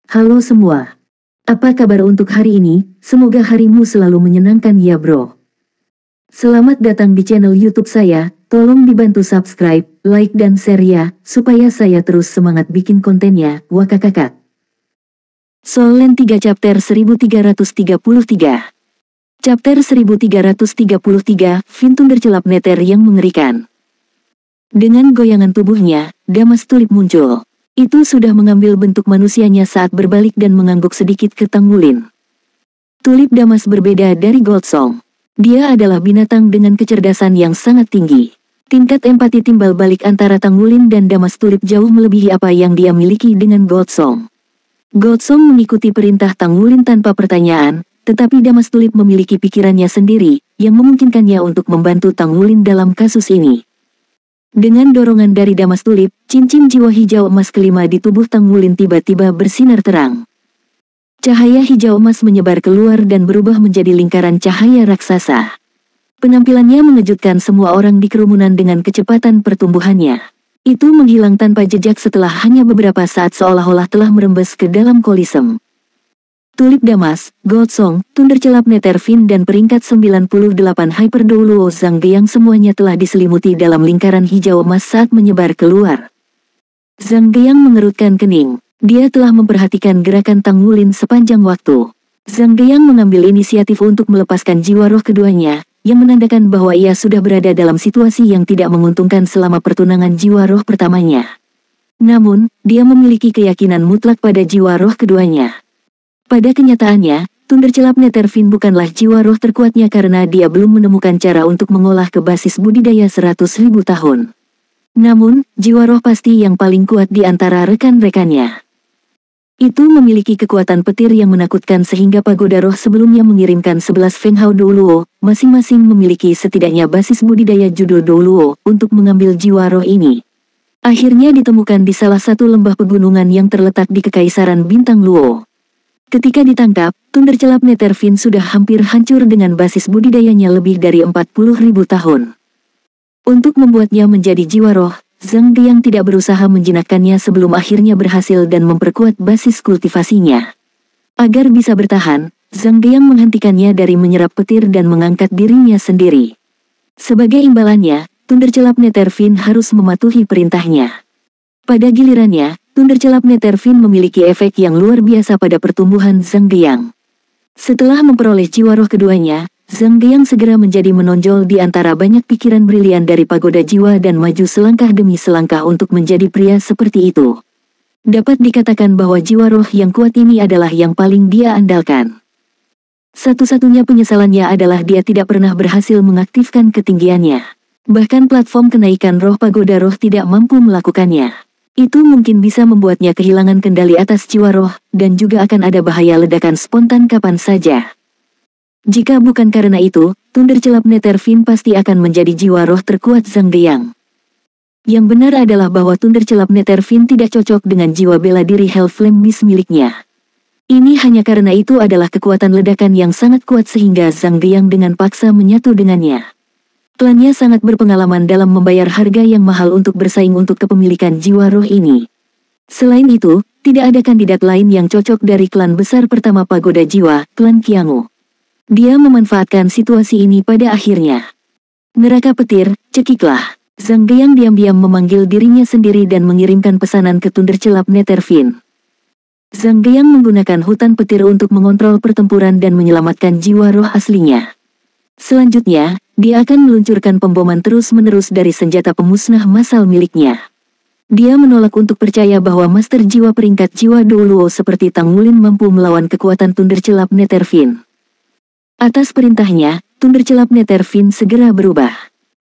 Halo semua. Apa kabar untuk hari ini? Semoga harimu selalu menyenangkan ya bro. Selamat datang di channel YouTube saya. Tolong dibantu subscribe, like dan share ya, supaya saya terus semangat bikin kontennya. Wakakakak. Soul Land 3 Chapter 1333. Chapter 1333, Finn bercelap neter yang mengerikan. Dengan goyangan tubuhnya, Damas Tulip muncul. Itu sudah mengambil bentuk manusianya saat berbalik dan mengangguk sedikit ke Tang Wulin. Tulip Damas berbeda dari Goldsong. Dia adalah binatang dengan kecerdasan yang sangat tinggi. Tingkat empati timbal balik antara Tang Wulin dan Damas Tulip jauh melebihi apa yang dia miliki dengan Goldsong. Goldsong mengikuti perintah Tang Wulin tanpa pertanyaan, tetapi Damas Tulip memiliki pikirannya sendiri, yang memungkinkannya untuk membantu Tang Wulin dalam kasus ini. Dengan dorongan dari Damas Tulip, cincin jiwa hijau emas kelima di tubuh Tang Wulin tiba-tiba bersinar terang. Cahaya hijau emas menyebar keluar dan berubah menjadi lingkaran cahaya raksasa. Penampilannya mengejutkan semua orang di kerumunan dengan kecepatan pertumbuhannya. Itu menghilang tanpa jejak setelah hanya beberapa saat seolah-olah telah merembes ke dalam kolisem. Tulip Damas, Goldsong, Thundercelap Nether Finn dan peringkat 98 Hyper Douluo Zhang Geyang semuanya telah diselimuti dalam lingkaran hijau emas saat menyebar keluar. Zhang Geyang mengerutkan kening. Dia telah memperhatikan gerakan Tang Wulin sepanjang waktu. Zhang Geyang mengambil inisiatif untuk melepaskan jiwa roh keduanya, yang menandakan bahwa ia sudah berada dalam situasi yang tidak menguntungkan selama pertunangan jiwa roh pertamanya. Namun, dia memiliki keyakinan mutlak pada jiwa roh keduanya. Pada kenyataannya, Thundercelap Nether Finn bukanlah jiwa roh terkuatnya karena dia belum menemukan cara untuk mengolah ke basis budidaya 100.000 tahun. Namun, jiwa roh pasti yang paling kuat di antara rekan-rekannya. Itu memiliki kekuatan petir yang menakutkan sehingga pagoda roh sebelumnya mengirimkan 11 Feng Hao Douluo, masing-masing memiliki setidaknya basis budidaya judul Douluo, untuk mengambil jiwa roh ini. Akhirnya ditemukan di salah satu lembah pegunungan yang terletak di Kekaisaran Bintang Luo. Ketika ditangkap, Thundercelap Nether Finn sudah hampir hancur dengan basis budidayanya lebih dari 40.000 tahun. Untuk membuatnya menjadi jiwa roh, Zhang Geyang tidak berusaha menjinakkannya sebelum akhirnya berhasil dan memperkuat basis kultivasinya. Agar bisa bertahan, Zhang Geyang menghentikannya dari menyerap petir dan mengangkat dirinya sendiri. Sebagai imbalannya, Thundercelap Nether Finn harus mematuhi perintahnya. Pada gilirannya, Thundercelap Nether Finn memiliki efek yang luar biasa pada pertumbuhan Zhang Geyang. Setelah memperoleh jiwa roh keduanya, Zhang Geyang segera menjadi menonjol di antara banyak pikiran brilian dari pagoda jiwa dan maju selangkah demi selangkah untuk menjadi pria seperti itu. Dapat dikatakan bahwa jiwa roh yang kuat ini adalah yang paling dia andalkan. Satu-satunya penyesalannya adalah dia tidak pernah berhasil mengaktifkan ketinggiannya. Bahkan platform kenaikan roh pagoda roh tidak mampu melakukannya. Itu mungkin bisa membuatnya kehilangan kendali atas jiwa roh, dan juga akan ada bahaya ledakan spontan kapan saja. Jika bukan karena itu, Thundercelap Nether Finn pasti akan menjadi jiwa roh terkuat Zhang Geyang. Yang benar adalah bahwa Thundercelap Nether Finn tidak cocok dengan jiwa bela diri Hellflame Beast miliknya. Ini hanya karena itu adalah kekuatan ledakan yang sangat kuat sehingga Zhang Geyang dengan paksa menyatu dengannya. Klannya sangat berpengalaman dalam membayar harga yang mahal untuk bersaing untuk kepemilikan jiwa roh ini. Selain itu, tidak ada kandidat lain yang cocok dari klan besar pertama pagoda jiwa, klan Qiangu. Dia memanfaatkan situasi ini pada akhirnya. Neraka petir, cekiklah. Zhang Geyang diam-diam memanggil dirinya sendiri dan mengirimkan pesanan ke Thundercelap Nether Finn. Zhang Geyang menggunakan hutan petir untuk mengontrol pertempuran dan menyelamatkan jiwa roh aslinya. Selanjutnya, dia akan meluncurkan pemboman terus-menerus dari senjata pemusnah massal miliknya. Dia menolak untuk percaya bahwa master jiwa peringkat jiwa Douluo seperti Tang Wulin mampu melawan kekuatan Thundercelap Nether Finn. Atas perintahnya, Thundercelap Nether Finn segera berubah.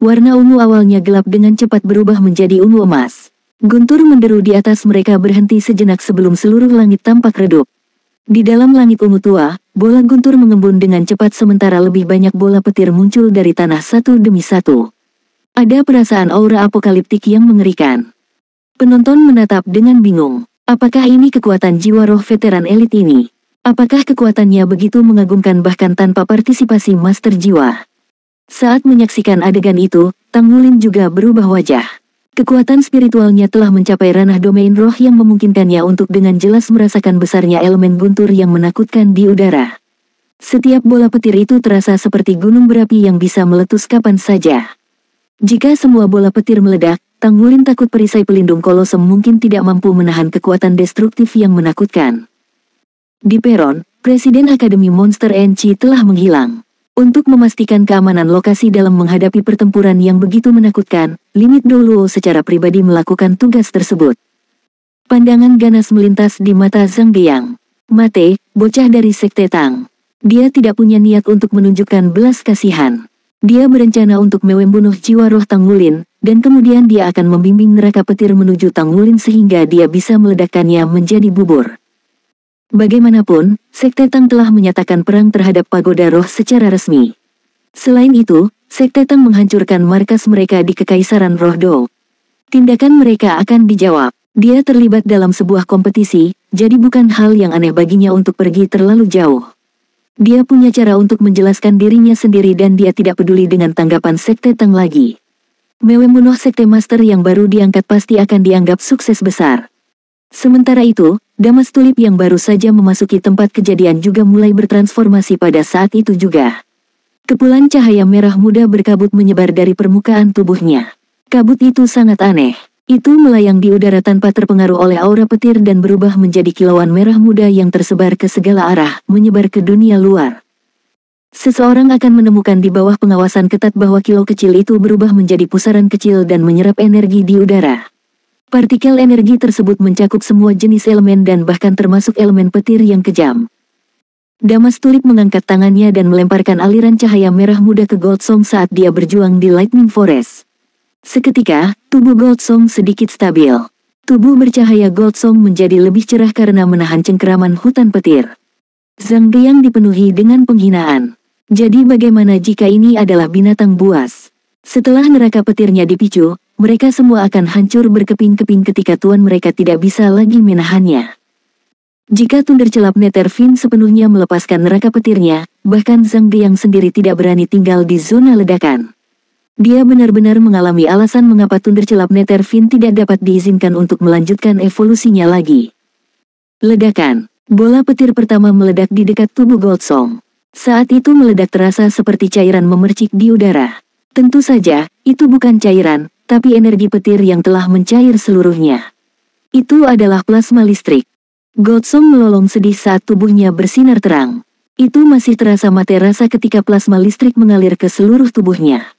Warna ungu awalnya gelap dengan cepat berubah menjadi ungu emas. Guntur menderu di atas mereka berhenti sejenak sebelum seluruh langit tampak redup. Di dalam langit ungu tua, bola guntur mengembun dengan cepat sementara lebih banyak bola petir muncul dari tanah satu demi satu. Ada perasaan aura apokaliptik yang mengerikan. Penonton menatap dengan bingung. Apakah ini kekuatan jiwa roh veteran elit ini? Apakah kekuatannya begitu mengagumkan bahkan tanpa partisipasi master jiwa? Saat menyaksikan adegan itu, Tang Wulin juga berubah wajah. Kekuatan spiritualnya telah mencapai ranah domain roh yang memungkinkannya untuk dengan jelas merasakan besarnya elemen guntur yang menakutkan di udara. Setiap bola petir itu terasa seperti gunung berapi yang bisa meletus kapan saja. Jika semua bola petir meledak, Tang Wulin takut perisai pelindung kolosem mungkin tidak mampu menahan kekuatan destruktif yang menakutkan. Di peron, Presiden Akademi Monster NC telah menghilang. Untuk memastikan keamanan lokasi dalam menghadapi pertempuran yang begitu menakutkan, Limit Douluo secara pribadi melakukan tugas tersebut. Pandangan ganas melintas di mata Zhang Diang. Mate, bocah dari Sekte Tang. Dia tidak punya niat untuk menunjukkan belas kasihan. Dia berencana untuk membunuh jiwa roh Tang Wulin, dan kemudian dia akan membimbing neraka petir menuju Tang Wulin sehingga dia bisa meledakkannya menjadi bubur. Bagaimanapun, Sekte Tang telah menyatakan perang terhadap pagoda roh secara resmi. Selain itu, Sekte Tang menghancurkan markas mereka di Kekaisaran Roh Dou. Tindakan mereka akan dijawab. Dia terlibat dalam sebuah kompetisi, jadi bukan hal yang aneh baginya untuk pergi terlalu jauh. Dia punya cara untuk menjelaskan dirinya sendiri dan dia tidak peduli dengan tanggapan Sekte Tang lagi. Membunuh Sekte Master yang baru diangkat pasti akan dianggap sukses besar. Sementara itu, Damas Tulip yang baru saja memasuki tempat kejadian juga mulai bertransformasi pada saat itu juga. Kepulan cahaya merah muda berkabut menyebar dari permukaan tubuhnya. Kabut itu sangat aneh. Itu melayang di udara tanpa terpengaruh oleh aura petir dan berubah menjadi kilauan merah muda yang tersebar ke segala arah, menyebar ke dunia luar. Seseorang akan menemukan di bawah pengawasan ketat bahwa kilau kecil itu berubah menjadi pusaran kecil dan menyerap energi di udara. Partikel energi tersebut mencakup semua jenis elemen dan bahkan termasuk elemen petir yang kejam. Damas Tulip mengangkat tangannya dan melemparkan aliran cahaya merah muda ke Goldsong saat dia berjuang di Lightning Forest. Seketika, tubuh Goldsong sedikit stabil. Tubuh bercahaya Goldsong menjadi lebih cerah karena menahan cengkeraman hutan petir. Zhang Diang dipenuhi dengan penghinaan. Jadi bagaimana jika ini adalah binatang buas? Setelah neraka petirnya dipicu, mereka semua akan hancur berkeping-keping ketika tuan mereka tidak bisa lagi menahannya. Jika Thundercelap Netherfin sepenuhnya melepaskan neraka petirnya, bahkan Zhang Diang sendiri tidak berani tinggal di zona ledakan. Dia benar-benar mengalami alasan mengapa Thundercelap Netherfin tidak dapat diizinkan untuk melanjutkan evolusinya lagi. Ledakan. Bola petir pertama meledak di dekat tubuh Goldsong. Saat itu meledak terasa seperti cairan memercik di udara. Tentu saja, itu bukan cairan, tapi energi petir yang telah mencair seluruhnya. Itu adalah plasma listrik. Goldsong melolong sedih saat tubuhnya bersinar terang. Itu masih terasa mate rasa ketika plasma listrik mengalir ke seluruh tubuhnya.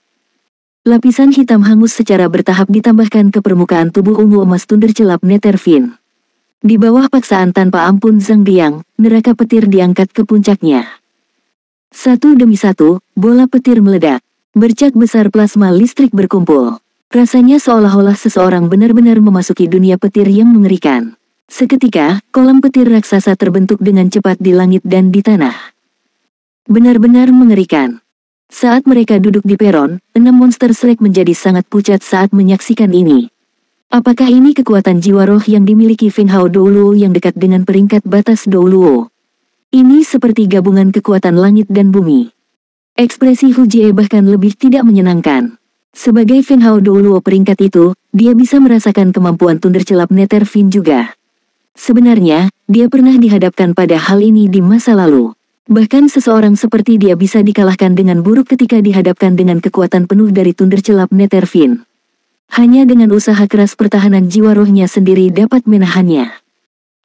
Lapisan hitam hangus secara bertahap ditambahkan ke permukaan tubuh ungu emas Thundercelap Netherfin. Di bawah paksaan tanpa ampun Zhang Diang, neraka petir diangkat ke puncaknya. Satu demi satu, bola petir meledak. Bercak besar plasma listrik berkumpul. Rasanya seolah-olah seseorang benar-benar memasuki dunia petir yang mengerikan. Seketika, kolam petir raksasa terbentuk dengan cepat di langit dan di tanah. Benar-benar mengerikan. Saat mereka duduk di peron, 6 monster Slug menjadi sangat pucat saat menyaksikan ini. Apakah ini kekuatan jiwa roh yang dimiliki Feng Hao Douluo yang dekat dengan peringkat batas Douluo? Ini seperti gabungan kekuatan langit dan bumi. Ekspresi Hu Jie bahkan lebih tidak menyenangkan. Sebagai Feng Hao Douluo peringkat itu, dia bisa merasakan kemampuan Thundercelap Netherfin juga. Sebenarnya, dia pernah dihadapkan pada hal ini di masa lalu. Bahkan seseorang seperti dia bisa dikalahkan dengan buruk ketika dihadapkan dengan kekuatan penuh dari Thundercelap Netherfin. Hanya dengan usaha keras pertahanan jiwa rohnya sendiri dapat menahannya.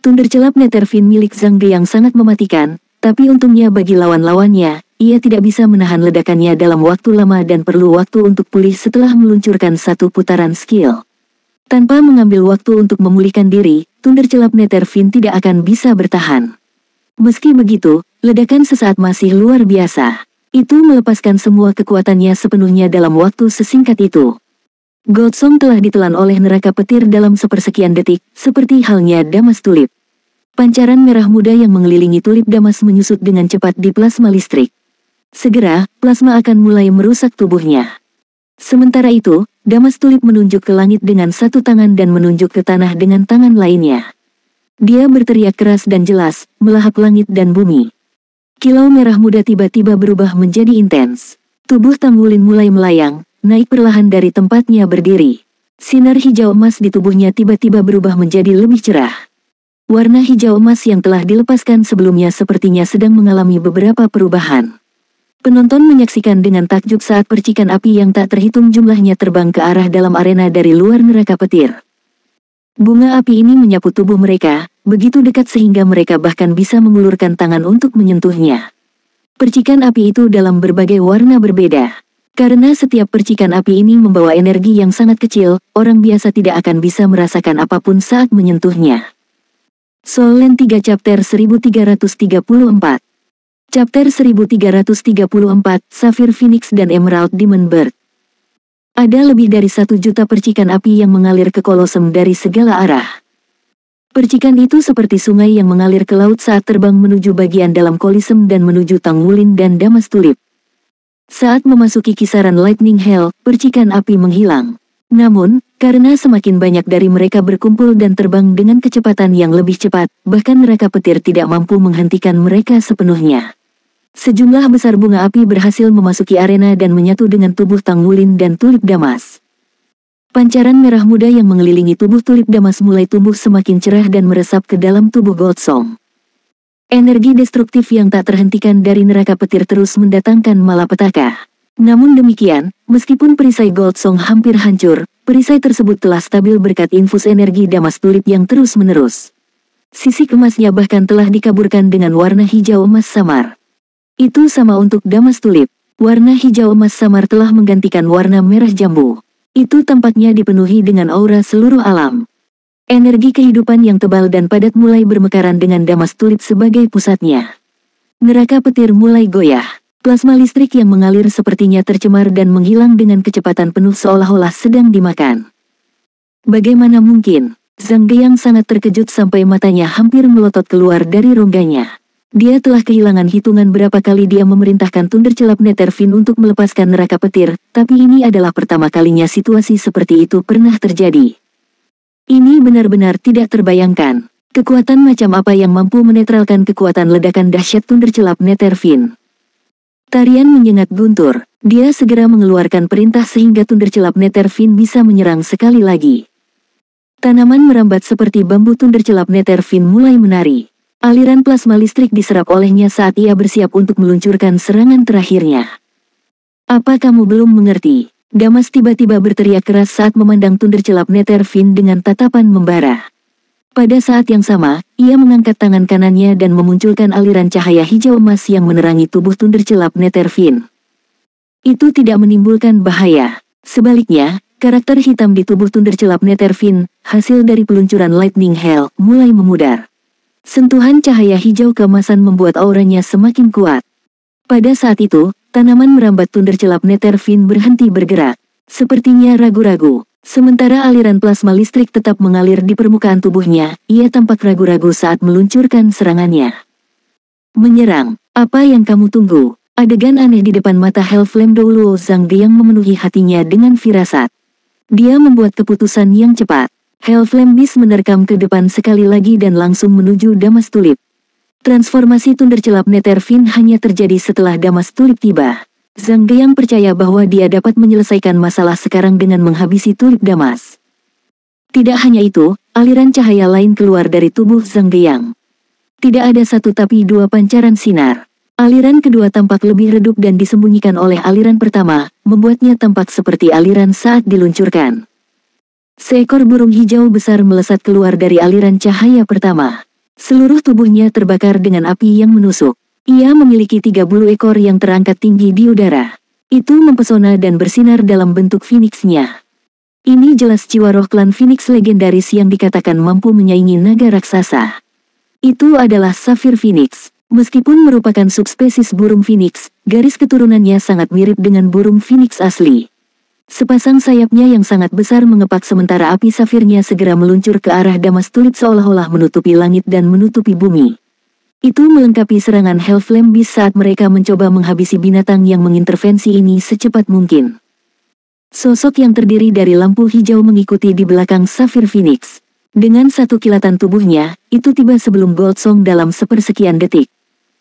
Thundercelap Netherfin milik Zhang Diang sangat mematikan, tapi untungnya bagi lawan-lawannya, ia tidak bisa menahan ledakannya dalam waktu lama dan perlu waktu untuk pulih setelah meluncurkan satu putaran skill. Tanpa mengambil waktu untuk memulihkan diri, Thundercelap Netherfin tidak akan bisa bertahan. Meski begitu, ledakan sesaat masih luar biasa. Itu melepaskan semua kekuatannya sepenuhnya dalam waktu sesingkat itu. Goldsong telah ditelan oleh neraka petir dalam sepersekian detik, seperti halnya Damas Tulip. Pancaran merah muda yang mengelilingi tulip Damas menyusut dengan cepat di plasma listrik. Segera, plasma akan mulai merusak tubuhnya. Sementara itu, Damas Tulip menunjuk ke langit dengan satu tangan dan menunjuk ke tanah dengan tangan lainnya. Dia berteriak keras dan jelas, melahap langit dan bumi. Kilau merah muda tiba-tiba berubah menjadi intens. Tubuh Tang Wulin mulai melayang, naik perlahan dari tempatnya berdiri. Sinar hijau emas di tubuhnya tiba-tiba berubah menjadi lebih cerah. Warna hijau emas yang telah dilepaskan sebelumnya sepertinya sedang mengalami beberapa perubahan. Penonton menyaksikan dengan takjub saat percikan api yang tak terhitung jumlahnya terbang ke arah dalam arena dari luar neraka petir. Bunga api ini menyapu tubuh mereka, begitu dekat sehingga mereka bahkan bisa mengulurkan tangan untuk menyentuhnya. Percikan api itu dalam berbagai warna berbeda. Karena setiap percikan api ini membawa energi yang sangat kecil, orang biasa tidak akan bisa merasakan apapun saat menyentuhnya. Soul Land 3 Chapter 1334. Chapter 1334, Sapphire Phoenix dan Emerald Demon Bird. Ada lebih dari 1 juta percikan api yang mengalir ke Kolosem dari segala arah. Percikan itu seperti sungai yang mengalir ke laut saat terbang menuju bagian dalam Kolosem dan menuju Tangwulin dan Damas Tulip. Saat memasuki kisaran Lightning Hell, percikan api menghilang. Namun, karena semakin banyak dari mereka berkumpul dan terbang dengan kecepatan yang lebih cepat, bahkan neraka petir tidak mampu menghentikan mereka sepenuhnya. Sejumlah besar bunga api berhasil memasuki arena dan menyatu dengan tubuh Tangwulin dan Tulip Damas. Pancaran merah muda yang mengelilingi tubuh Tulip Damas mulai tumbuh semakin cerah dan meresap ke dalam tubuh Goldsong. Energi destruktif yang tak terhentikan dari neraka petir terus mendatangkan malapetaka. Namun demikian, meskipun perisai Goldsong hampir hancur, perisai tersebut telah stabil berkat infus energi Damas Tulip yang terus-menerus. Sisik emasnya bahkan telah dikaburkan dengan warna hijau emas samar. Itu sama untuk Damas Tulip. Warna hijau emas samar telah menggantikan warna merah jambu. Itu tampaknya dipenuhi dengan aura seluruh alam. Energi kehidupan yang tebal dan padat mulai bermekaran dengan Damas Tulip sebagai pusatnya. Neraka petir mulai goyah. Plasma listrik yang mengalir sepertinya tercemar dan menghilang dengan kecepatan penuh seolah-olah sedang dimakan. Bagaimana mungkin? Zhang Geyang sangat terkejut sampai matanya hampir melotot keluar dari rongganya. Dia telah kehilangan hitungan berapa kali dia memerintahkan Thundercelap Netherfin untuk melepaskan neraka petir, tapi ini adalah pertama kalinya situasi seperti itu pernah terjadi. Ini benar-benar tidak terbayangkan. Kekuatan macam apa yang mampu menetralkan kekuatan ledakan dahsyat Thundercelap Netherfin? Tarian menyengat guntur. Dia segera mengeluarkan perintah sehingga Thundercelap Netherfin bisa menyerang sekali lagi. Tanaman merambat seperti bambu Thundercelap Netherfin mulai menari. Aliran plasma listrik diserap olehnya saat ia bersiap untuk meluncurkan serangan terakhirnya. Apa kamu belum mengerti? Damas tiba-tiba berteriak keras saat memandang Thundercelap Netherfin dengan tatapan membara. Pada saat yang sama, ia mengangkat tangan kanannya dan memunculkan aliran cahaya hijau emas yang menerangi tubuh Thundercelap Netherfin. Itu tidak menimbulkan bahaya. Sebaliknya, karakter hitam di tubuh Thundercelap Netherfin, hasil dari peluncuran Lightning Hell, mulai memudar. Sentuhan cahaya hijau keemasan membuat auranya semakin kuat. Pada saat itu, tanaman merambat Thundercelap Netherfin berhenti bergerak. Sepertinya ragu-ragu. Sementara aliran plasma listrik tetap mengalir di permukaan tubuhnya, ia tampak ragu-ragu saat meluncurkan serangannya. Menyerang, apa yang kamu tunggu? Adegan aneh di depan mata Hellflame Douluo Zhang Geyang memenuhi hatinya dengan firasat. Dia membuat keputusan yang cepat. Hellflame Beast menerkam ke depan sekali lagi dan langsung menuju Damas Tulip. Transformasi Thundercelap Netherfin hanya terjadi setelah Damas Tulip tiba. Zhang Geyang percaya bahwa dia dapat menyelesaikan masalah sekarang dengan menghabisi Tulip Damas. Tidak hanya itu, aliran cahaya lain keluar dari tubuh Zhang Geyang. Tidak ada satu tapi dua pancaran sinar. Aliran kedua tampak lebih redup dan disembunyikan oleh aliran pertama, membuatnya tampak seperti aliran saat diluncurkan. Seekor burung hijau besar melesat keluar dari aliran cahaya pertama. Seluruh tubuhnya terbakar dengan api yang menusuk. Ia memiliki 3 bulu ekor yang terangkat tinggi di udara. Itu mempesona dan bersinar dalam bentuk Phoenix-nya. Ini jelas jiwa roh klan Phoenix legendaris yang dikatakan mampu menyaingi naga raksasa. Itu adalah Sapphire Phoenix. Meskipun merupakan subspesies burung Phoenix, garis keturunannya sangat mirip dengan burung Phoenix asli. Sepasang sayapnya yang sangat besar mengepak sementara api safirnya segera meluncur ke arah Damas Tulip seolah-olah menutupi langit dan menutupi bumi. Itu melengkapi serangan Hellflame Beast saat mereka mencoba menghabisi binatang yang mengintervensi ini secepat mungkin. Sosok yang terdiri dari lampu hijau mengikuti di belakang Sapphire Phoenix. Dengan satu kilatan tubuhnya, itu tiba sebelum Goldsong dalam sepersekian detik.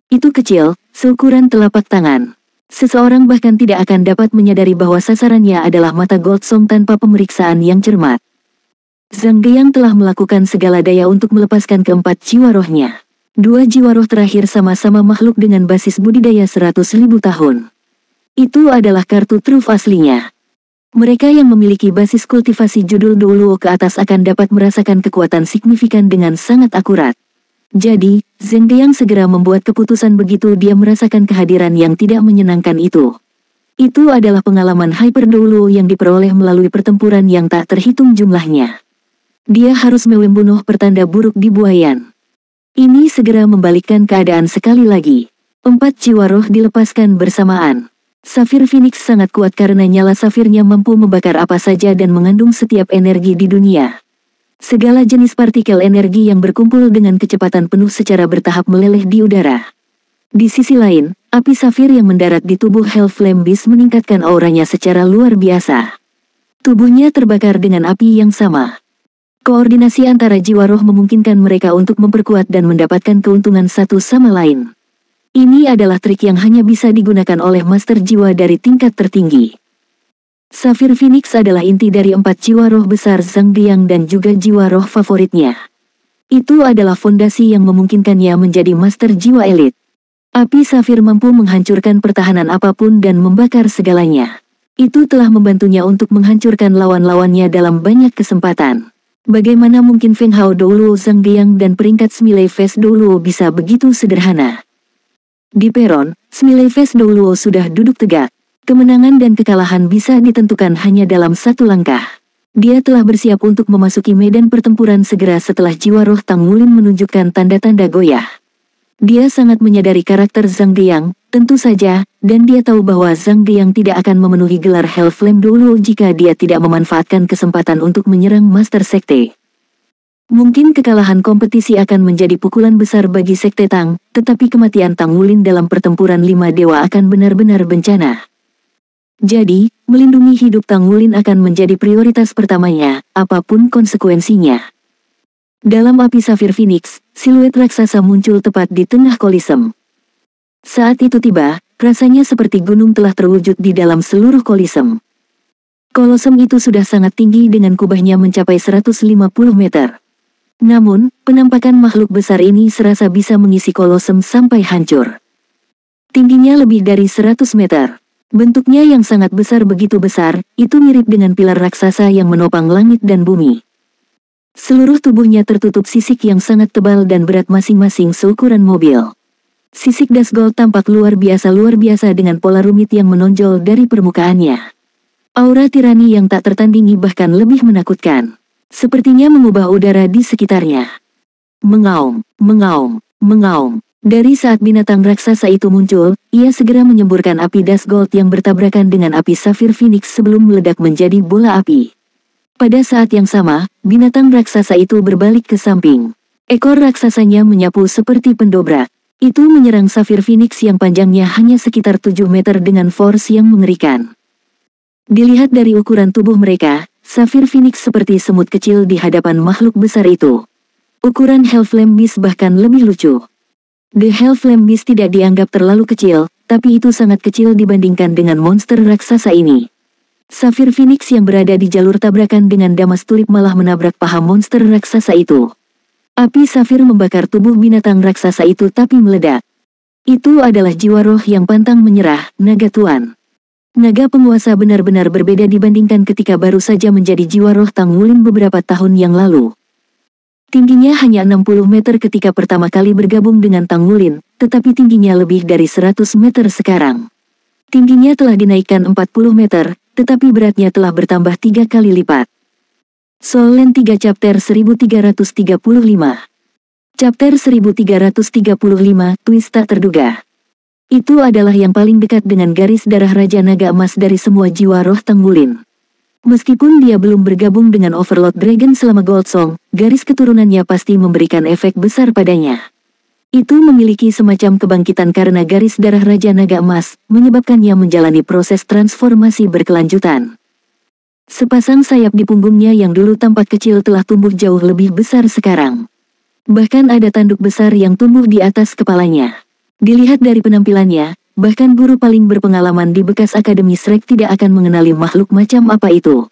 Itu kecil, seukuran telapak tangan. Seseorang bahkan tidak akan dapat menyadari bahwa sasarannya adalah mata Goldsong tanpa pemeriksaan yang cermat. Zhang Geyang telah melakukan segala daya untuk melepaskan keempat jiwa rohnya. Dua jiwa roh terakhir sama-sama makhluk dengan basis budidaya 100.000 tahun. Itu adalah kartu truf aslinya. Mereka yang memiliki basis kultivasi judul Douluo ke atas akan dapat merasakan kekuatan signifikan dengan sangat akurat. Jadi, Zhang Geyang segera membuat keputusan begitu dia merasakan kehadiran yang tidak menyenangkan itu. Itu adalah pengalaman Hyper Douluo yang diperoleh melalui pertempuran yang tak terhitung jumlahnya. Dia harus membunuh pertanda buruk di buayan. Ini segera membalikkan keadaan sekali lagi. 4 jiwa roh dilepaskan bersamaan. Safir Phoenix sangat kuat karena nyala safirnya mampu membakar apa saja dan mengandung setiap energi di dunia. Segala jenis partikel energi yang berkumpul dengan kecepatan penuh secara bertahap meleleh di udara. Di sisi lain, api safir yang mendarat di tubuh Hellflame Beast meningkatkan auranya secara luar biasa. Tubuhnya terbakar dengan api yang sama. Koordinasi antara jiwa roh memungkinkan mereka untuk memperkuat dan mendapatkan keuntungan satu sama lain. Ini adalah trik yang hanya bisa digunakan oleh master jiwa dari tingkat tertinggi. Safir Phoenix adalah inti dari 4 jiwa roh besar Zhang Geyang dan juga jiwa roh favoritnya. Itu adalah fondasi yang memungkinkannya menjadi master jiwa elit. Api safir mampu menghancurkan pertahanan apapun dan membakar segalanya. Itu telah membantunya untuk menghancurkan lawan-lawannya dalam banyak kesempatan. Bagaimana mungkin Feng Hao Douluo Zhang Geyang dan peringkat Smiley Face Douluo bisa begitu sederhana? Di peron, Smiley Face Douluo sudah duduk tegak. Kemenangan dan kekalahan bisa ditentukan hanya dalam satu langkah. Dia telah bersiap untuk memasuki medan pertempuran segera setelah jiwa roh Tang Wulin menunjukkan tanda-tanda goyah. Dia sangat menyadari karakter Zhang Geyang, tentu saja, dan dia tahu bahwa Zhang Geyang tidak akan memenuhi gelar Hellflame Douluo jika dia tidak memanfaatkan kesempatan untuk menyerang Master Sekte. Mungkin kekalahan kompetisi akan menjadi pukulan besar bagi Sekte Tang, tetapi kematian Tang Wulin dalam pertempuran 5 dewa akan benar-benar bencana. Jadi, melindungi hidup Tang Wulin akan menjadi prioritas pertamanya, apapun konsekuensinya. Dalam api safir Phoenix, siluet raksasa muncul tepat di tengah kolisem. Saat itu tiba, rasanya seperti gunung telah terwujud di dalam seluruh kolisem. Kolosem itu sudah sangat tinggi dengan kubahnya mencapai 150 meter. Namun, penampakan makhluk besar ini serasa bisa mengisi kolosem sampai hancur. Tingginya lebih dari 100 meter. Bentuknya yang sangat besar begitu besar, itu mirip dengan pilar raksasa yang menopang langit dan bumi. Seluruh tubuhnya tertutup sisik yang sangat tebal dan berat masing-masing seukuran mobil. Sisik Dusgold tampak luar biasa dengan pola rumit yang menonjol dari permukaannya. Aura tirani yang tak tertandingi bahkan lebih menakutkan. Sepertinya mengubah udara di sekitarnya. Mengaum, mengaum, mengaum. Dari saat binatang raksasa itu muncul, ia segera menyemburkan api Dusgold yang bertabrakan dengan api Safir Phoenix sebelum meledak menjadi bola api. Pada saat yang sama, binatang raksasa itu berbalik ke samping. Ekor raksasanya menyapu seperti pendobrak. Itu menyerang Safir Phoenix yang panjangnya hanya sekitar 7 meter dengan force yang mengerikan. Dilihat dari ukuran tubuh mereka, Safir Phoenix seperti semut kecil di hadapan makhluk besar itu. Ukuran Hellflame Beast bahkan lebih lucu. The Hellflame Beast tidak dianggap terlalu kecil, tapi itu sangat kecil dibandingkan dengan monster raksasa ini. Safir Phoenix yang berada di jalur tabrakan dengan Damas Tulip malah menabrak paha monster raksasa itu. Api safir membakar tubuh binatang raksasa itu tapi meledak. Itu adalah jiwa roh yang pantang menyerah, naga tuan. Naga penguasa benar-benar berbeda dibandingkan ketika baru saja menjadi jiwa roh Tang Wulin beberapa tahun yang lalu. Tingginya hanya 60 meter ketika pertama kali bergabung dengan Tang Wulin, tetapi tingginya lebih dari 100 meter sekarang. Tingginya telah dinaikkan 40 meter, tetapi beratnya telah bertambah 3 kali lipat. Soul Land 3 Chapter 1335. Chapter 1335, Twist tak terduga. Itu adalah yang paling dekat dengan garis darah Raja Naga Emas dari semua jiwa roh Tang Wulin. Meskipun dia belum bergabung dengan Overlord Dragon selama Goldsong, garis keturunannya pasti memberikan efek besar padanya. Itu memiliki semacam kebangkitan karena garis darah Raja Naga Emas, menyebabkannya menjalani proses transformasi berkelanjutan. Sepasang sayap di punggungnya yang dulu tampak kecil telah tumbuh jauh lebih besar sekarang. Bahkan ada tanduk besar yang tumbuh di atas kepalanya. Dilihat dari penampilannya, bahkan guru paling berpengalaman di bekas Akademi Shrek tidak akan mengenali makhluk macam apa itu.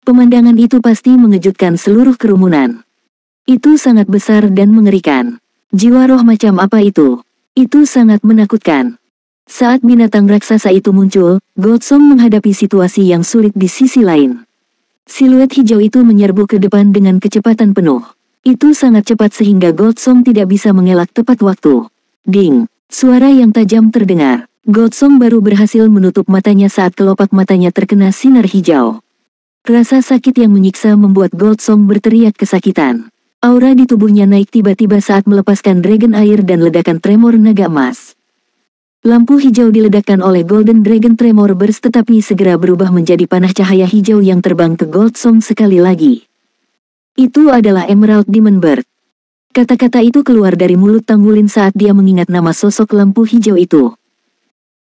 Pemandangan itu pasti mengejutkan seluruh kerumunan. Itu sangat besar dan mengerikan. Jiwa roh macam apa itu? Itu sangat menakutkan. Saat binatang raksasa itu muncul, Goldsong menghadapi situasi yang sulit di sisi lain. Siluet hijau itu menyerbu ke depan dengan kecepatan penuh. Itu sangat cepat sehingga Goldsong tidak bisa mengelak tepat waktu. Ding! Suara yang tajam terdengar. Goldsong baru berhasil menutup matanya saat kelopak matanya terkena sinar hijau. Rasa sakit yang menyiksa membuat Goldsong berteriak kesakitan. Aura di tubuhnya naik tiba-tiba saat melepaskan Dragon Air dan ledakan tremor naga emas. Lampu hijau diledakkan oleh Golden Dragon Tremor Burst tetapi segera berubah menjadi panah cahaya hijau yang terbang ke Goldsong sekali lagi. Itu adalah Emerald Demon Bird. Kata-kata itu keluar dari mulut Tang Wulin saat dia mengingat nama sosok lampu hijau itu.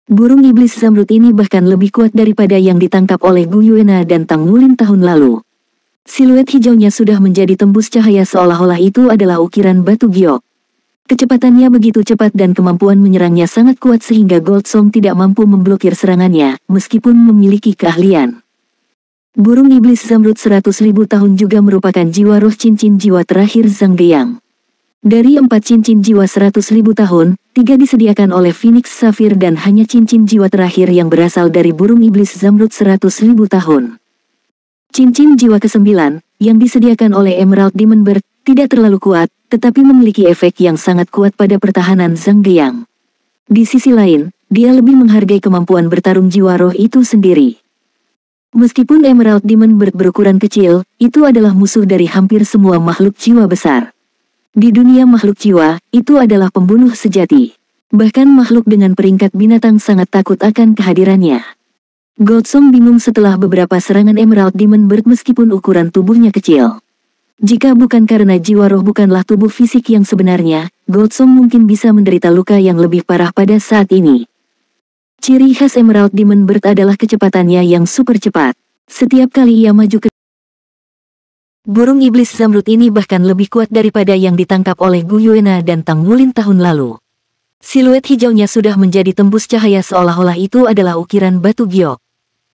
Burung iblis zamrud ini bahkan lebih kuat daripada yang ditangkap oleh Gu Yuena dan Tang Wulin tahun lalu. Siluet hijaunya sudah menjadi tembus cahaya seolah-olah itu adalah ukiran batu giok. Kecepatannya begitu cepat dan kemampuan menyerangnya sangat kuat sehingga Goldsong tidak mampu memblokir serangannya, meskipun memiliki keahlian. Burung iblis zamrud 100.000 tahun juga merupakan jiwa roh cincin jiwa terakhir Zhang Geyang. Dari 4 cincin jiwa 100.000 tahun, 3 disediakan oleh Phoenix Saphir dan hanya cincin jiwa terakhir yang berasal dari burung iblis zamrud 100.000 tahun. Cincin jiwa ke-9, yang disediakan oleh Emerald Demon Bird, tidak terlalu kuat, tetapi memiliki efek yang sangat kuat pada pertahanan Zhang Geyang. Di sisi lain, dia lebih menghargai kemampuan bertarung jiwa roh itu sendiri. Meskipun Emerald Demon Bird berukuran kecil, itu adalah musuh dari hampir semua makhluk jiwa besar. Di dunia makhluk jiwa, itu adalah pembunuh sejati. Bahkan makhluk dengan peringkat binatang sangat takut akan kehadirannya. Goldsong bingung setelah beberapa serangan Emerald Demon Bird meskipun ukuran tubuhnya kecil. Jika bukan karena jiwa roh bukanlah tubuh fisik yang sebenarnya, Goldsong mungkin bisa menderita luka yang lebih parah pada saat ini. Ciri khas Emerald Demon Bird adalah kecepatannya yang super cepat. Setiap kali ia maju ke burung iblis zamrud ini bahkan lebih kuat daripada yang ditangkap oleh Gu Yuena dan Tang Wulin tahun lalu. Siluet hijaunya sudah menjadi tembus cahaya seolah-olah itu adalah ukiran batu giok.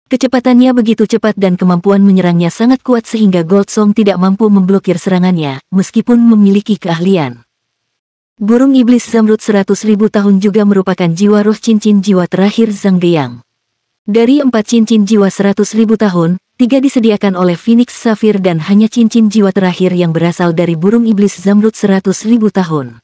Kecepatannya begitu cepat dan kemampuan menyerangnya sangat kuat sehingga Goldsong tidak mampu memblokir serangannya, meskipun memiliki keahlian. Burung iblis zamrud 100.000 tahun juga merupakan jiwa roh cincin jiwa terakhir Zhang Geyang. Dari 4 cincin jiwa 100.000 tahun, 3 disediakan oleh Phoenix Saphir dan hanya cincin jiwa terakhir yang berasal dari burung iblis zamrud 100.000 tahun.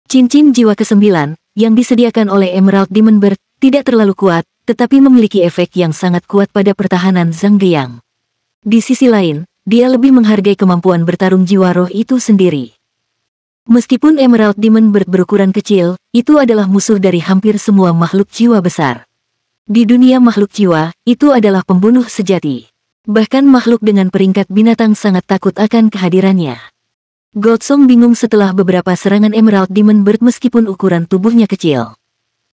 Cincin jiwa ke-9, yang disediakan oleh Emerald Demon Bird, tidak terlalu kuat, tetapi memiliki efek yang sangat kuat pada pertahanan Zhang Geyang. Di sisi lain, dia lebih menghargai kemampuan bertarung jiwa roh itu sendiri. Meskipun Emerald Demon Bird berukuran kecil, itu adalah musuh dari hampir semua makhluk jiwa besar. Di dunia makhluk jiwa, itu adalah pembunuh sejati. Bahkan makhluk dengan peringkat binatang sangat takut akan kehadirannya. Goldsong bingung setelah beberapa serangan Emerald Demon Bird meskipun ukuran tubuhnya kecil.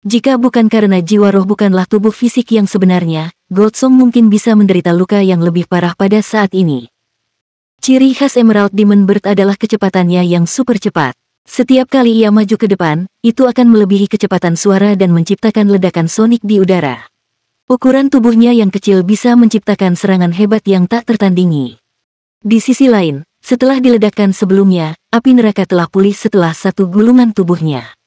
Jika bukan karena jiwa roh bukanlah tubuh fisik yang sebenarnya, Goldsong mungkin bisa menderita luka yang lebih parah pada saat ini. Ciri khas Emerald Demon Bird adalah kecepatannya yang super cepat. Setiap kali ia maju ke depan, itu akan melebihi kecepatan suara dan menciptakan ledakan sonik di udara. Ukuran tubuhnya yang kecil bisa menciptakan serangan hebat yang tak tertandingi. Di sisi lain, setelah diledakkan sebelumnya, api neraka telah pulih setelah satu gulungan tubuhnya.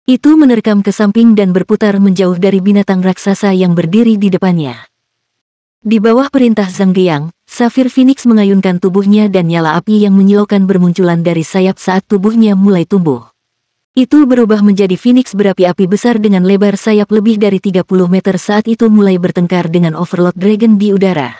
Itu menerkam ke samping dan berputar menjauh dari binatang raksasa yang berdiri di depannya. Di bawah perintah Zhang Geyang, Saphir Phoenix mengayunkan tubuhnya dan nyala api yang menyilaukan bermunculan dari sayap saat tubuhnya mulai tumbuh. Itu berubah menjadi Phoenix berapi-api besar dengan lebar sayap lebih dari 30 meter saat itu mulai bertengkar dengan Overlord Dragon di udara.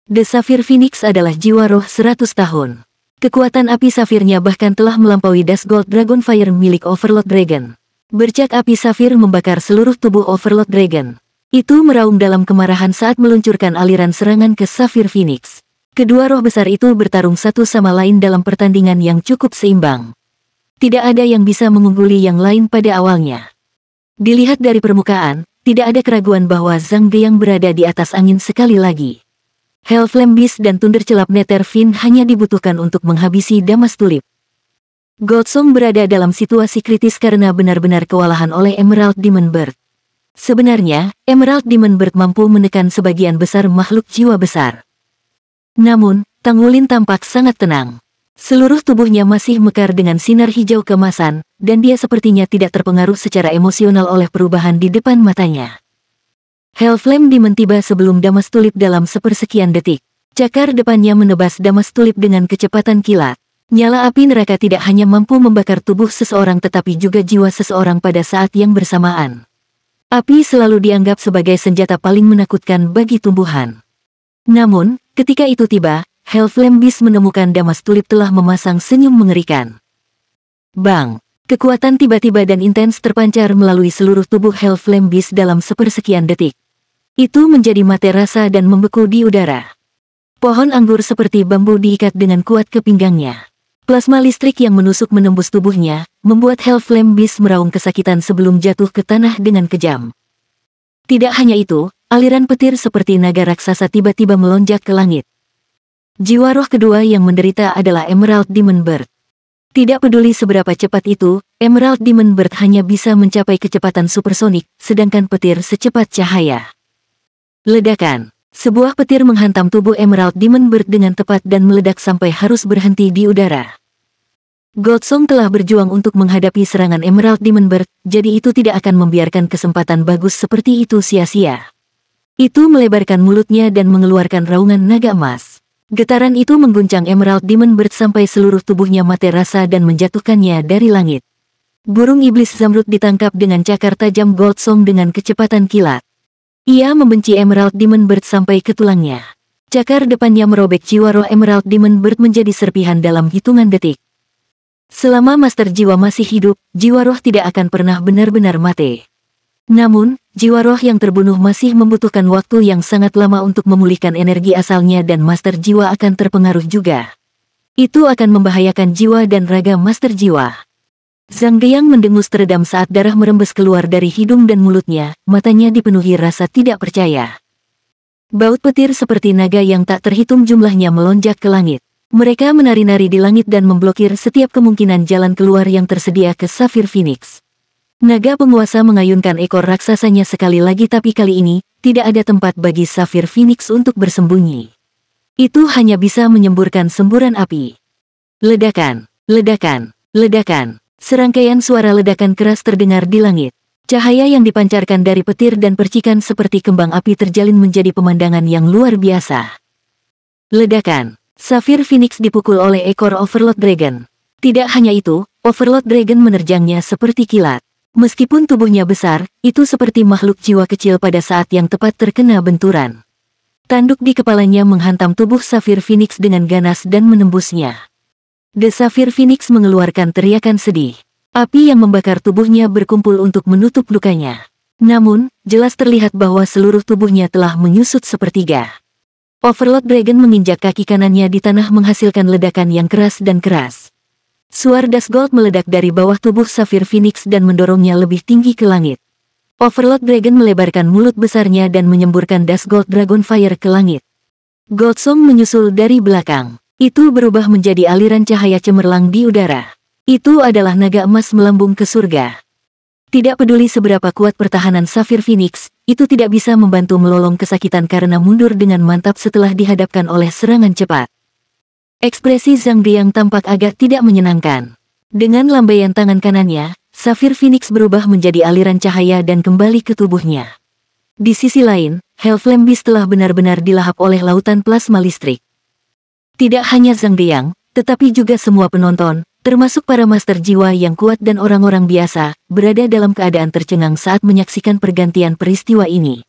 The Saphir Phoenix adalah jiwa roh 100 tahun. Kekuatan api safirnya bahkan telah melampaui Das Gold Dragon Fire milik Overlord Dragon. Bercak api safir membakar seluruh tubuh Overlord Dragon. Itu meraung dalam kemarahan saat meluncurkan aliran serangan ke Saphir Phoenix. Kedua roh besar itu bertarung satu sama lain dalam pertandingan yang cukup seimbang. Tidak ada yang bisa mengungguli yang lain pada awalnya. Dilihat dari permukaan, tidak ada keraguan bahwa Zhang Geyang berada di atas angin sekali lagi. Hellflame Beast dan Thunder Celap Nether Fin hanya dibutuhkan untuk menghabisi Damas Tulip. Goldsong berada dalam situasi kritis karena benar-benar kewalahan oleh Emerald Demon Bird. Sebenarnya, Emerald Demon Bird mampu menekan sebagian besar makhluk jiwa besar. Namun, Tang Wulin tampak sangat tenang. Seluruh tubuhnya masih mekar dengan sinar hijau keemasan, dan dia sepertinya tidak terpengaruh secara emosional oleh perubahan di depan matanya. Hellflame Demon tiba sebelum Damas Tulip dalam sepersekian detik. Cakar depannya menebas Damas Tulip dengan kecepatan kilat. Nyala api neraka tidak hanya mampu membakar tubuh seseorang tetapi juga jiwa seseorang pada saat yang bersamaan. Api selalu dianggap sebagai senjata paling menakutkan bagi tumbuhan. Namun, ketika itu tiba, Hellflame Beast menemukan Damas Tulip telah memasang senyum mengerikan. Bang! Kekuatan tiba-tiba dan intens terpancar melalui seluruh tubuh Hellflame Beast dalam sepersekian detik. Itu menjadi mate rasa dan membeku di udara. Pohon anggur seperti bambu diikat dengan kuat ke pinggangnya. Plasma listrik yang menusuk menembus tubuhnya, membuat Hellflame Beast meraung kesakitan sebelum jatuh ke tanah dengan kejam. Tidak hanya itu, aliran petir seperti naga raksasa tiba-tiba melonjak ke langit. Jiwa roh kedua yang menderita adalah Emerald Demon Bird. Tidak peduli seberapa cepat itu, Emerald Demon Bird hanya bisa mencapai kecepatan supersonik, sedangkan petir secepat cahaya. Ledakan. Sebuah petir menghantam tubuh Emerald Demon Bird dengan tepat dan meledak sampai harus berhenti di udara. Goldsong telah berjuang untuk menghadapi serangan Emerald Demon Bird, jadi itu tidak akan membiarkan kesempatan bagus seperti itu sia-sia. Itu melebarkan mulutnya dan mengeluarkan raungan naga emas. Getaran itu mengguncang Emerald Demon Bird sampai seluruh tubuhnya mate rasa dan menjatuhkannya dari langit. Burung iblis zamrud ditangkap dengan cakar tajam Goldsong dengan kecepatan kilat. Ia membenci Emerald Demon Bird sampai ke tulangnya. Cakar depannya merobek jiwa roh Emerald Demon Bird menjadi serpihan dalam hitungan detik. Selama Master Jiwa masih hidup, jiwa roh tidak akan pernah benar-benar mati. Namun, jiwa roh yang terbunuh masih membutuhkan waktu yang sangat lama untuk memulihkan energi asalnya dan Master Jiwa akan terpengaruh juga. Itu akan membahayakan jiwa dan raga Master Jiwa. Zhang Geyang mendengus teredam saat darah merembes keluar dari hidung dan mulutnya, matanya dipenuhi rasa tidak percaya. Baut petir seperti naga yang tak terhitung jumlahnya melonjak ke langit. Mereka menari-nari di langit dan memblokir setiap kemungkinan jalan keluar yang tersedia ke Sapphire Phoenix. Naga penguasa mengayunkan ekor raksasanya sekali lagi tapi kali ini, tidak ada tempat bagi Sapphire Phoenix untuk bersembunyi. Itu hanya bisa menyemburkan semburan api. Ledakan, ledakan, ledakan. Serangkaian suara ledakan keras terdengar di langit. Cahaya yang dipancarkan dari petir dan percikan seperti kembang api terjalin menjadi pemandangan yang luar biasa. Ledakan. Sapphire Phoenix dipukul oleh ekor Overlord Dragon. Tidak hanya itu, Overlord Dragon menerjangnya seperti kilat. Meskipun tubuhnya besar, itu seperti makhluk jiwa kecil pada saat yang tepat terkena benturan. Tanduk di kepalanya menghantam tubuh Sapphire Phoenix dengan ganas dan menembusnya. The Sapphire Phoenix mengeluarkan teriakan sedih. Api yang membakar tubuhnya berkumpul untuk menutup lukanya. Namun, jelas terlihat bahwa seluruh tubuhnya telah menyusut sepertiga. Overlord Dragon menginjak kaki kanannya di tanah menghasilkan ledakan yang keras dan keras. Suar Dust Gold meledak dari bawah tubuh Sapphire Phoenix dan mendorongnya lebih tinggi ke langit. Overlord Dragon melebarkan mulut besarnya dan menyemburkan Dust Gold Dragon Fire ke langit. Goldsong menyusul dari belakang. Itu berubah menjadi aliran cahaya cemerlang di udara. Itu adalah naga emas melambung ke surga. Tidak peduli seberapa kuat pertahanan Sapphire Phoenix, itu tidak bisa membantu melolong kesakitan karena mundur dengan mantap setelah dihadapkan oleh serangan cepat. Ekspresi Zhang Geyang tampak agak tidak menyenangkan. Dengan lambaian tangan kanannya, Sapphire Phoenix berubah menjadi aliran cahaya dan kembali ke tubuhnya. Di sisi lain, Hellflame Beast telah benar-benar dilahap oleh lautan plasma listrik. Tidak hanya Zhang Geyang, tetapi juga semua penonton, termasuk para master jiwa yang kuat dan orang-orang biasa, berada dalam keadaan tercengang saat menyaksikan pergantian peristiwa ini.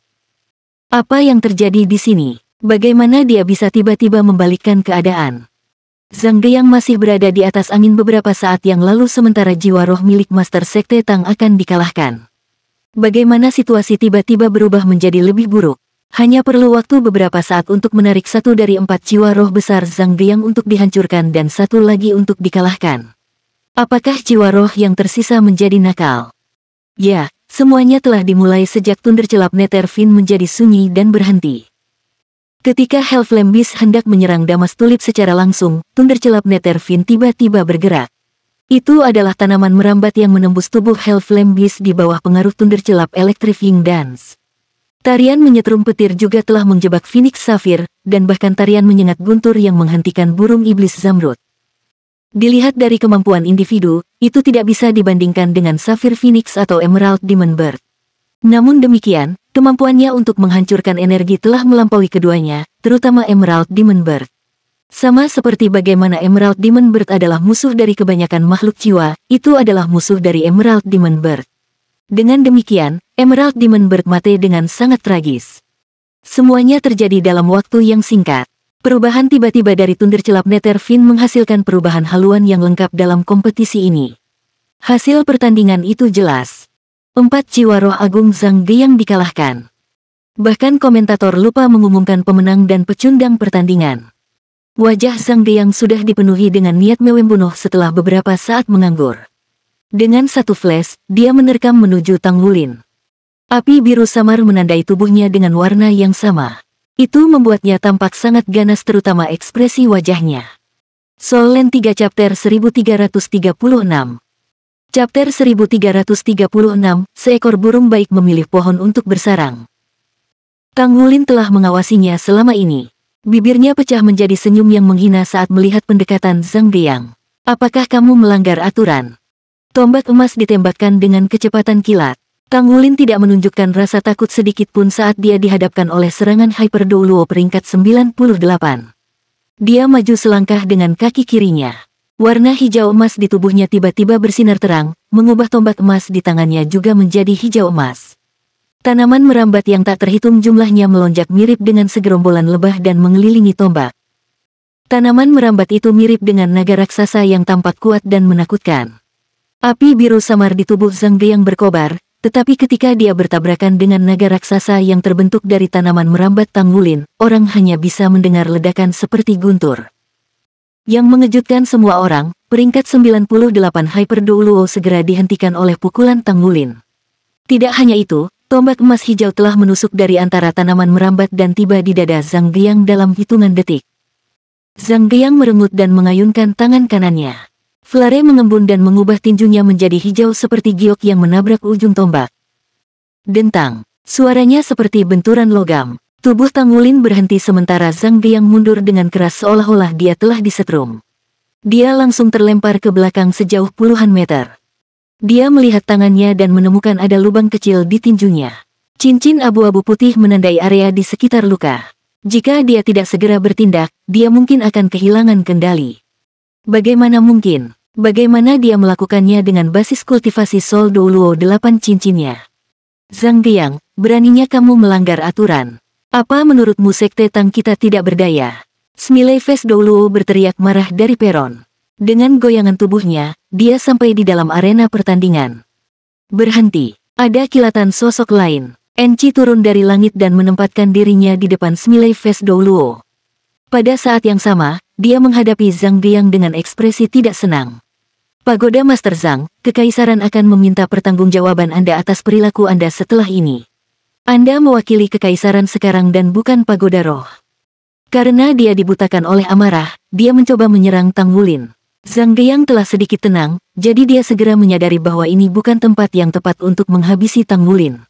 Apa yang terjadi di sini? Bagaimana dia bisa tiba-tiba membalikkan keadaan? Zhang Geyang masih berada di atas angin beberapa saat yang lalu sementara jiwa roh milik Master Sekte Tang akan dikalahkan. Bagaimana situasi tiba-tiba berubah menjadi lebih buruk? Hanya perlu waktu beberapa saat untuk menarik satu dari 4 jiwa roh besar Zhang Geyang untuk dihancurkan dan satu lagi untuk dikalahkan. Apakah jiwa roh yang tersisa menjadi nakal? Ya, semuanya telah dimulai sejak Thundercelap Netherfiend menjadi sunyi dan berhenti. Ketika Hellflame Beast hendak menyerang Damas Tulip secara langsung, Thundercelap Netherfiend tiba-tiba bergerak. Itu adalah tanaman merambat yang menembus tubuh Hellflame Beast di bawah pengaruh Thundercelap Electrifying Dance. Tarian menyetrum petir juga telah menjebak Phoenix Saphir, dan bahkan tarian menyengat guntur yang menghentikan burung iblis Zamrud. Dilihat dari kemampuan individu, itu tidak bisa dibandingkan dengan Saphir Phoenix atau Emerald Demon Bird. Namun demikian, kemampuannya untuk menghancurkan energi telah melampaui keduanya, terutama Emerald Demon Bird. Sama seperti bagaimana Emerald Demon Bird adalah musuh dari kebanyakan makhluk jiwa, itu adalah musuh dari Emerald Demon Bird. Dengan demikian, Emerald Demon Bird mati dengan sangat tragis. Semuanya terjadi dalam waktu yang singkat. Perubahan tiba-tiba dari Thundercelap Netherfin menghasilkan perubahan haluan yang lengkap dalam kompetisi ini. Hasil pertandingan itu jelas. 4 jiwa roh agung Zhangge yang dikalahkan. Bahkan komentator lupa mengumumkan pemenang dan pecundang pertandingan. Wajah Zhangge yang sudah dipenuhi dengan niat membunuh setelah beberapa saat menganggur. Dengan satu flash, dia menerkam menuju Tang Wulin. Api biru samar menandai tubuhnya dengan warna yang sama. Itu membuatnya tampak sangat ganas terutama ekspresi wajahnya. Soul Land 3 Chapter 1336. Chapter 1336, seekor burung baik memilih pohon untuk bersarang. Tang Wulin telah mengawasinya selama ini. Bibirnya pecah menjadi senyum yang menghina saat melihat pendekatan Zhangge Yang. Apakah kamu melanggar aturan? Tombak emas ditembakkan dengan kecepatan kilat. Tang Wulin tidak menunjukkan rasa takut sedikit pun saat dia dihadapkan oleh serangan Hyper Douluo peringkat 98. Dia maju selangkah dengan kaki kirinya. Warna hijau emas di tubuhnya tiba-tiba bersinar terang, mengubah tombak emas di tangannya juga menjadi hijau emas. Tanaman merambat yang tak terhitung jumlahnya melonjak mirip dengan segerombolan lebah dan mengelilingi tombak. Tanaman merambat itu mirip dengan naga raksasa yang tampak kuat dan menakutkan. Api biru samar di tubuh Zhangge yang berkobar, tetapi ketika dia bertabrakan dengan naga raksasa yang terbentuk dari tanaman merambat Tang Wulin, orang hanya bisa mendengar ledakan seperti guntur. Yang mengejutkan semua orang, peringkat 98 Hyper Douluo segera dihentikan oleh pukulan Tang Wulin. Tidak hanya itu, tombak emas hijau telah menusuk dari antara tanaman merambat dan tiba di dada Zhangge Yang dalam hitungan detik. Zhangge Yang merengut dan mengayunkan tangan kanannya. Flare mengembun dan mengubah tinjunya menjadi hijau seperti giok yang menabrak ujung tombak. Dentang. Suaranya seperti benturan logam. Tubuh Tang Wulin berhenti sementara Zhangge Yang mundur dengan keras seolah-olah dia telah disetrum. Dia langsung terlempar ke belakang sejauh puluhan meter. Dia melihat tangannya dan menemukan ada lubang kecil di tinjunya. Cincin abu-abu putih menandai area di sekitar luka. Jika dia tidak segera bertindak, dia mungkin akan kehilangan kendali. Bagaimana mungkin? Bagaimana dia melakukannya dengan basis kultivasi Soul Douluo 8 cincinnya? Zhangge Yang, beraninya kamu melanggar aturan. Apa menurutmu Sekte Tang kita tidak berdaya? Smiley Face Douluo berteriak marah dari peron. Dengan goyangan tubuhnya, dia sampai di dalam arena pertandingan. Berhenti. Ada kilatan sosok lain. Enchi turun dari langit dan menempatkan dirinya di depan Smiley Face Douluo. Pada saat yang sama, dia menghadapi Zhangge Yang dengan ekspresi tidak senang. Pagoda Master Zhang, Kekaisaran akan meminta pertanggungjawaban Anda atas perilaku Anda setelah ini. Anda mewakili Kekaisaran sekarang dan bukan Pagoda Roh. Karena dia dibutakan oleh amarah, dia mencoba menyerang Tang Wulin. Zhangge Yang telah sedikit tenang, jadi dia segera menyadari bahwa ini bukan tempat yang tepat untuk menghabisi Tang Wulin.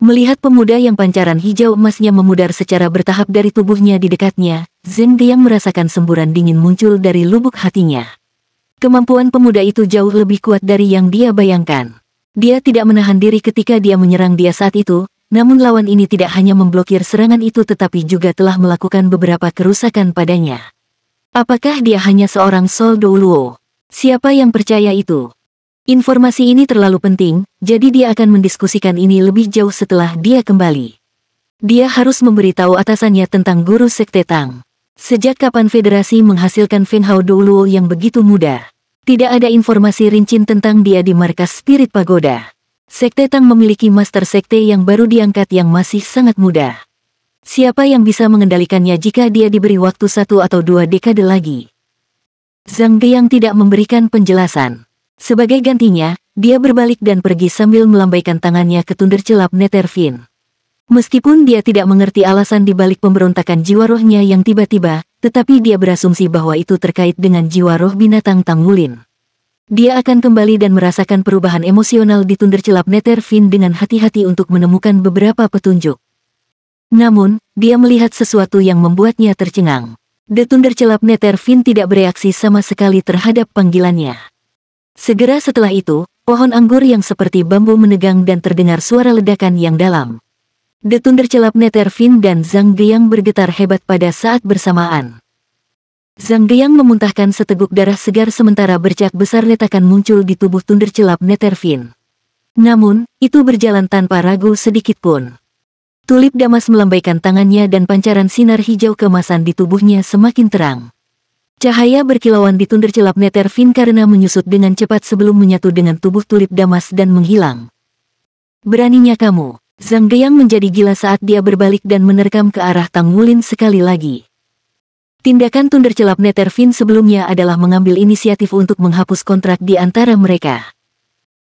Melihat pemuda yang pancaran hijau emasnya memudar secara bertahap dari tubuhnya di dekatnya, Zhangge Yang merasakan semburan dingin muncul dari lubuk hatinya. Kemampuan pemuda itu jauh lebih kuat dari yang dia bayangkan. Dia tidak menahan diri ketika dia menyerang dia saat itu, namun lawan ini tidak hanya memblokir serangan itu tetapi juga telah melakukan beberapa kerusakan padanya. Apakah dia hanya seorang Soul Douluo? Siapa yang percaya itu? Informasi ini terlalu penting, jadi dia akan mendiskusikan ini lebih jauh setelah dia kembali. Dia harus memberitahu atasannya tentang guru Sekte Tang. Sejak kapan Federasi menghasilkan Feng Hao Douluo yang begitu muda? Tidak ada informasi rinci tentang dia di markas Spirit Pagoda. Sekte Tang memiliki Master Sekte yang baru diangkat yang masih sangat muda. Siapa yang bisa mengendalikannya jika dia diberi waktu 1 atau 2 dekade lagi? Zhangge Yang tidak memberikan penjelasan. Sebagai gantinya, dia berbalik dan pergi sambil melambaikan tangannya ke Thundercelap Netherfin. Meskipun dia tidak mengerti alasan dibalik pemberontakan jiwa rohnya yang tiba-tiba, tetapi dia berasumsi bahwa itu terkait dengan jiwa roh binatang Tang Wulin. Dia akan kembali dan merasakan perubahan emosional di Thunderclap Netherfiend dengan hati-hati untuk menemukan beberapa petunjuk. Namun, dia melihat sesuatu yang membuatnya tercengang. The Thunderclap Netherfiend tidak bereaksi sama sekali terhadap panggilannya. Segera setelah itu, pohon anggur yang seperti bambu menegang dan terdengar suara ledakan yang dalam. The Thunderclap Netherfiend dan Zhang Geyang bergetar hebat pada saat bersamaan. Zhang Geyang memuntahkan seteguk darah segar sementara bercak besar retakan muncul di tubuh Thunderclap Netherfiend. Namun, itu berjalan tanpa ragu sedikit pun. Tulip Damas melambaikan tangannya dan pancaran sinar hijau keemasan di tubuhnya semakin terang. Cahaya berkilauan di Thunderclap Netherfiend karena menyusut dengan cepat sebelum menyatu dengan tubuh Tulip Damas dan menghilang. Beraninya kamu. Zhang Geyang menjadi gila saat dia berbalik dan menerkam ke arah Tang Wulin sekali lagi. Tindakan Thunderclap Netherfiend sebelumnya adalah mengambil inisiatif untuk menghapus kontrak di antara mereka.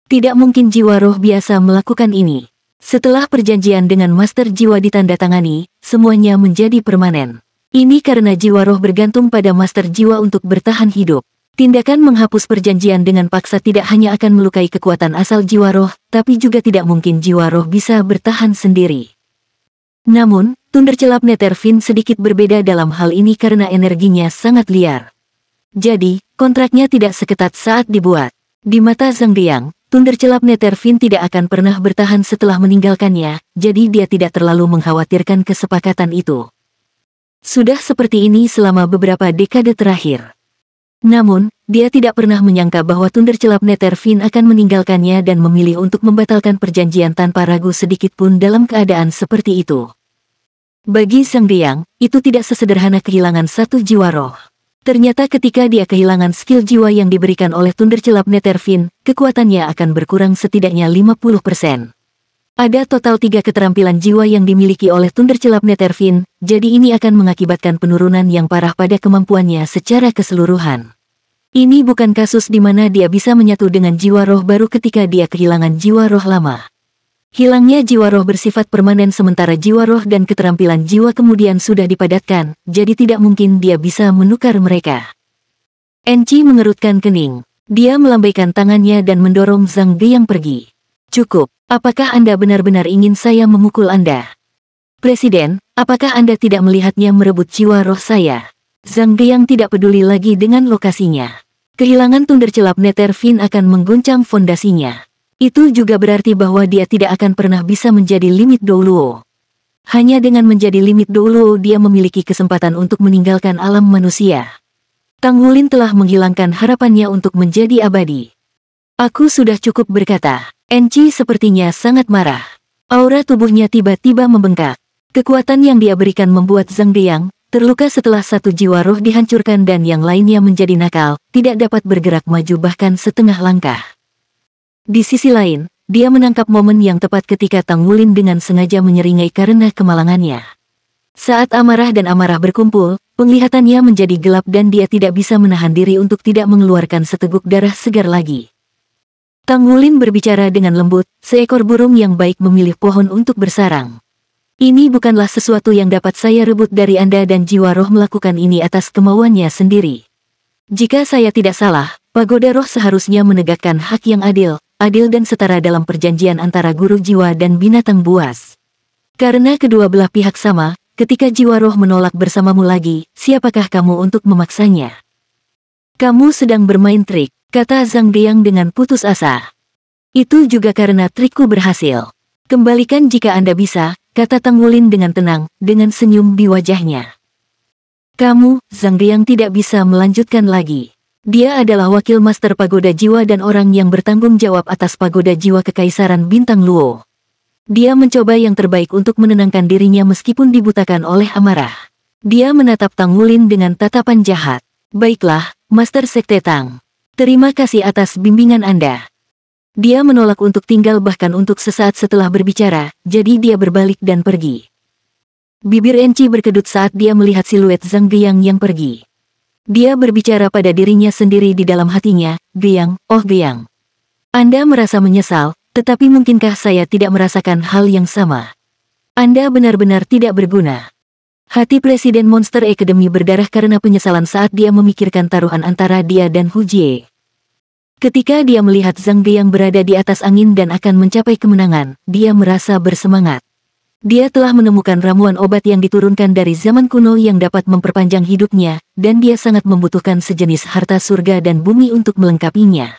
Tidak mungkin jiwa roh biasa melakukan ini. Setelah perjanjian dengan Master Jiwa ditandatangani, semuanya menjadi permanen. Ini karena jiwa roh bergantung pada Master Jiwa untuk bertahan hidup. Tindakan menghapus perjanjian dengan paksa tidak hanya akan melukai kekuatan asal jiwa roh, tapi juga tidak mungkin jiwa roh bisa bertahan sendiri. Namun, Thunderclap Netherfiend sedikit berbeda dalam hal ini karena energinya sangat liar. Jadi, kontraknya tidak seketat saat dibuat. Di mata Zhang Geyang, Thunderclap Netherfiend tidak akan pernah bertahan setelah meninggalkannya, jadi dia tidak terlalu mengkhawatirkan kesepakatan itu. Sudah seperti ini selama beberapa dekade terakhir. Namun, dia tidak pernah menyangka bahwa Thunderclap Netherfiend akan meninggalkannya dan memilih untuk membatalkan perjanjian tanpa ragu sedikit pun dalam keadaan seperti itu. Bagi Zhang Geyang, itu tidak sesederhana kehilangan satu jiwa roh. Ternyata ketika dia kehilangan skill jiwa yang diberikan oleh Thunderclap Netherfiend, kekuatannya akan berkurang setidaknya 50%. Ada total 3 keterampilan jiwa yang dimiliki oleh Thunderclap Netherfiend, jadi ini akan mengakibatkan penurunan yang parah pada kemampuannya secara keseluruhan. Ini bukan kasus di mana dia bisa menyatu dengan jiwa roh baru ketika dia kehilangan jiwa roh lama. Hilangnya jiwa roh bersifat permanen sementara jiwa roh dan keterampilan jiwa kemudian sudah dipadatkan, jadi tidak mungkin dia bisa menukar mereka. Enci mengerutkan kening. Dia melambaikan tangannya dan mendorong Zhang Geyang pergi. Cukup, apakah Anda benar-benar ingin saya memukul Anda? Presiden, apakah Anda tidak melihatnya merebut jiwa roh saya? Zhang Geyang tidak peduli lagi dengan lokasinya. Kehilangan Thunderclap Netherfiend akan mengguncang fondasinya. Itu juga berarti bahwa dia tidak akan pernah bisa menjadi limit Douluo. Hanya dengan menjadi limit Douluo dia memiliki kesempatan untuk meninggalkan alam manusia. Tang Wulin telah menghilangkan harapannya untuk menjadi abadi. Aku sudah cukup berkata. Enci sepertinya sangat marah. Aura tubuhnya tiba-tiba membengkak. Kekuatan yang dia berikan membuat Zhang Geyang terluka setelah satu jiwa roh dihancurkan dan yang lainnya menjadi nakal, tidak dapat bergerak maju bahkan setengah langkah. Di sisi lain, dia menangkap momen yang tepat ketika Tang Wulin dengan sengaja menyeringai karena kemalangannya. Saat amarah dan amarah berkumpul, penglihatannya menjadi gelap dan dia tidak bisa menahan diri untuk tidak mengeluarkan seteguk darah segar lagi. Tang Wulin berbicara dengan lembut, seekor burung yang baik memilih pohon untuk bersarang. Ini bukanlah sesuatu yang dapat saya rebut dari Anda dan jiwa roh melakukan ini atas kemauannya sendiri. Jika saya tidak salah, Pagoda Roh seharusnya menegakkan hak yang adil dan setara dalam perjanjian antara guru jiwa dan binatang buas. Karena kedua belah pihak sama, ketika jiwa roh menolak bersamamu lagi, siapakah kamu untuk memaksanya? Kamu sedang bermain trik, kata Zhang Geyang dengan putus asa. Itu juga karena trikku berhasil. Kembalikan jika Anda bisa, kata Tang Wulin dengan tenang, dengan senyum di wajahnya. Kamu, Zhang Geyang tidak bisa melanjutkan lagi. Dia adalah wakil Master Pagoda Jiwa dan orang yang bertanggung jawab atas Pagoda Jiwa Kekaisaran Bintang Luo. Dia mencoba yang terbaik untuk menenangkan dirinya meskipun dibutakan oleh amarah. Dia menatap Tang Wulin dengan tatapan jahat. Baiklah, Master Sekte Tang. Terima kasih atas bimbingan Anda. Dia menolak untuk tinggal bahkan untuk sesaat setelah berbicara, jadi dia berbalik dan pergi. Bibir Enci berkedut saat dia melihat siluet Zhang Geyang yang pergi. Dia berbicara pada dirinya sendiri di dalam hatinya, Geyang, oh Geyang. Anda merasa menyesal, tetapi mungkinkah saya tidak merasakan hal yang sama? Anda benar-benar tidak berguna. Hati Presiden Monster Academy berdarah karena penyesalan saat dia memikirkan taruhan antara dia dan Hu Jie. Ketika dia melihat Zhang Ge yang berada di atas angin dan akan mencapai kemenangan, dia merasa bersemangat. Dia telah menemukan ramuan obat yang diturunkan dari zaman kuno yang dapat memperpanjang hidupnya, dan dia sangat membutuhkan sejenis harta surga dan bumi untuk melengkapinya.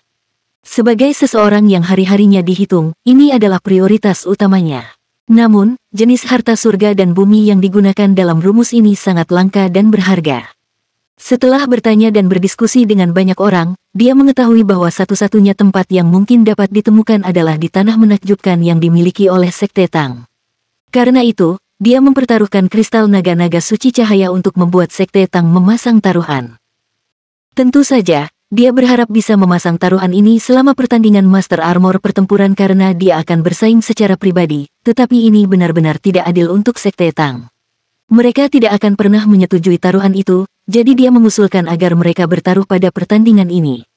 Sebagai seseorang yang hari-harinya dihitung, ini adalah prioritas utamanya. Namun, jenis harta surga dan bumi yang digunakan dalam rumus ini sangat langka dan berharga. Setelah bertanya dan berdiskusi dengan banyak orang, dia mengetahui bahwa satu-satunya tempat yang mungkin dapat ditemukan adalah di tanah menakjubkan yang dimiliki oleh Sekte Tang. Karena itu, dia mempertaruhkan kristal naga-naga suci cahaya untuk membuat Sekte Tang memasang taruhan. Tentu saja, dia berharap bisa memasang taruhan ini selama pertandingan Master Armor pertempuran karena dia akan bersaing secara pribadi, tetapi ini benar-benar tidak adil untuk Sekte Tang. Mereka tidak akan pernah menyetujui taruhan itu, jadi dia mengusulkan agar mereka bertaruh pada pertandingan ini.